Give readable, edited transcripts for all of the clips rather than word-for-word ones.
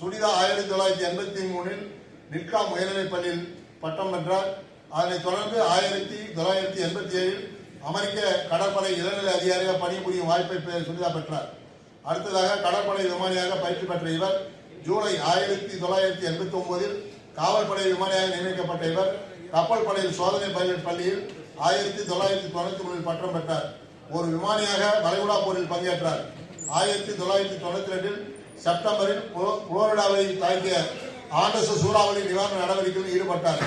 சுனிதா 1983 நிற்காம் உயர்நிலைப் பள்ளியில் பட்டம் வென்றார். அதனைத் தொடர்ந்து 1987 அமெரிக்க கடற்படை இளநிலை அதிகாரியாக பணிபுரியும் வாய்ப்பை சுனிதா பெற்றார். அடுத்ததாக கடற்படை விமானியாக பயிற்சி பெற்ற இவர் ஜூலை 1989 காவல்படை விமானியாக நியமிக்கப்பட்ட இவர் கப்பல் படையில் சோதனை பைலட் பள்ளியில் 1993 பட்டம் பெற்றார். ஒரு விமானியாக வளைகுடா போரில் பங்கேற்றார். 1992 செப்டம்பரில் புளோரிடாவை தாக்கிய ஆண்டஸ் சூறாவளி நிவாரண நடவடிக்கையில் ஈடுபட்டார்.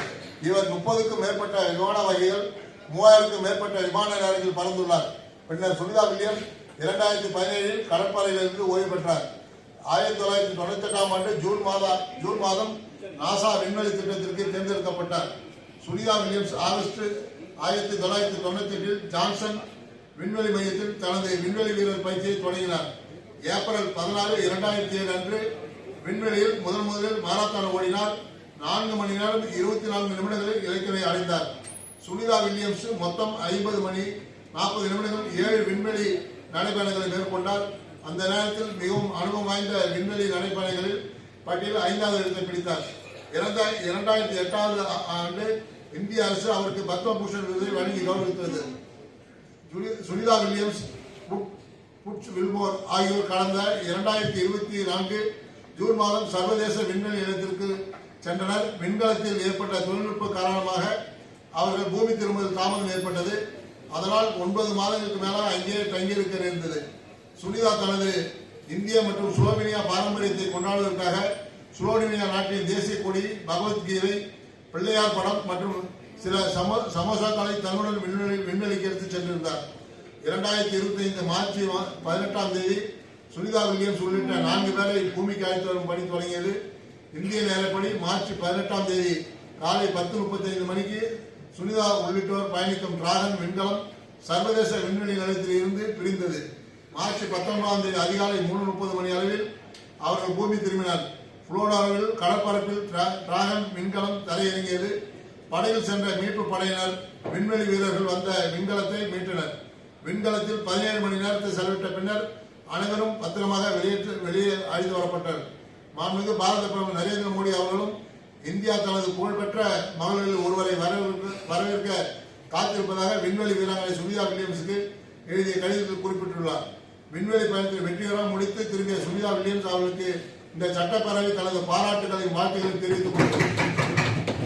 இவர் 30க்கும் மேற்பட்ட விமான வகைகள் 3000க்கும் மேற்பட்ட விமான நிலையங்களில் பறந்துள்ளார். பின்னர் சுனிதா வில்லியம்ஸ் 2017 கடற்படையிலிருந்து ஓய்வு பெற்றார். 1998ஆம் ஆண்டு ஜூன் மாதம் நாசா விண்வெளி திட்டத்திற்கு தேர்ந்தெடுக்கப்பட்டார். சுனிதா வில்லியம்ஸ் ஆகஸ்ட் 1998 ஜான்சன் விண்வெளி மையத்தில் தனது விண்வெளி வீரர் பயிற்சியை தொடங்கினார். ஏப்ரல் 16, 2007 அன்று விண்வெளியில் முதலில் மாரத்தான் ஓடினார். 4 மணி நேரம் 24 நிமிடங்களில் இலக்கினை அடைந்தார். சுனிதா வில்லியம்ஸ் மொத்தம் 50 மணி 40 நிமிடங்கள் 7 விண்வெளி நடைபயணங்களை மேற்கொண்டார். அந்த நேரத்தில் மிகவும் அனுபவம் வாய்ந்த விண்வெளி நடைபயணங்களில் பட்டியலில் 5வது இடத்தை பிடித்தார். 2008ஆம் ஆண்டு இந்திய அரசு அவருக்கு பத்மபூஷன் விருதை வழங்கி கௌரவித்தது. சுனிதா வில்லியம்ஸ், புட்ஸ் வில்மோர் ஆகியோர் கடந்த 2024 ஜூன் மாதம் சர்வதேச விண்வெளி நிலையத்திற்கு சென்றனர். விண்கலத்தில் ஏற்பட்ட தொழில்நுட்ப காரணமாக அவர்கள் பூமி திரும்புவதில் தாமதம் ஏற்பட்டது. அதனால் 9 மாதங்களுக்கு மேல அங்கே தங்கியிருக்க நேர்ந்தது. சுனிதா தனது இந்திய மற்றும் ஸ்லோவேனியா பாரம்பரியத்தை கொண்டாடுவதற்காக ஸ்லோவேனியா நாட்டின் தேசிய கொடி, பகவத்கீதை, பிள்ளையார் படம் மற்றும் சில சமோசாக்களை தன்னுடன் விண்வெளிக்கு எடுத்து சென்றிருந்தார். 2025 மார்ச் 18ஆம் தேதி சுனிதா வில்லியம்ஸ் உள்ளிட்ட 4 பேரை பூமிக்கு அழைத்து வரும் பணி தொடங்கியது. இந்திய நேரப்படி மார்ச் 18ஆம் தேதி காலை 10:35 மணிக்கு சுனிதா உள்ளிட்டோர் பயணிக்கும் டிராகன் விண்கலம் சர்வதேச விண்வெளி நிலையத்தில் இருந்து பிரிந்தது. மார்ச் 19ஆம் தேதி அதிகாலை 3:30 மணி அளவில் அவர்கள் பூமி திரும்பினார். புளோரிடாவில் கடற்பரப்பில் டிராகன் விண்கலம் தரையிறங்கியது. படையில் சென்ற மீட்பு படையினர் விண்வெளி வீரர்கள் வந்த விண்கலத்தை மீட்டனர். விண்கலத்தில் 17 மணி நேரத்தை செலவிட்ட பின்னர் அனைவரும் பத்திரமாக வெளியே அழைத்து வரப்பட்டனர். மாண்புமிகு பாரத பிரதமர் நரேந்திர மோடி அவர்களும் இந்தியா தனது புகழ்பெற்ற மகளிரில் ஒருவரை வரவேற்க காத்திருப்பதாக விண்வெளி வீராங்கனை சுனிதா வில்லியம்ஸுக்கு எழுதிய கடிதத்தில் குறிப்பிட்டுள்ளார். விண்வெளி பயணத்தில் வெற்றிகரமாக முடித்து திரும்பிய சுனிதா வில்லியம்ஸ் அவர்களுக்கு இந்த சட்டப்பேரவை தனது பாராட்டுகளையும் வாழ்த்துக்களையும் தெரிவித்துக் கொண்டது.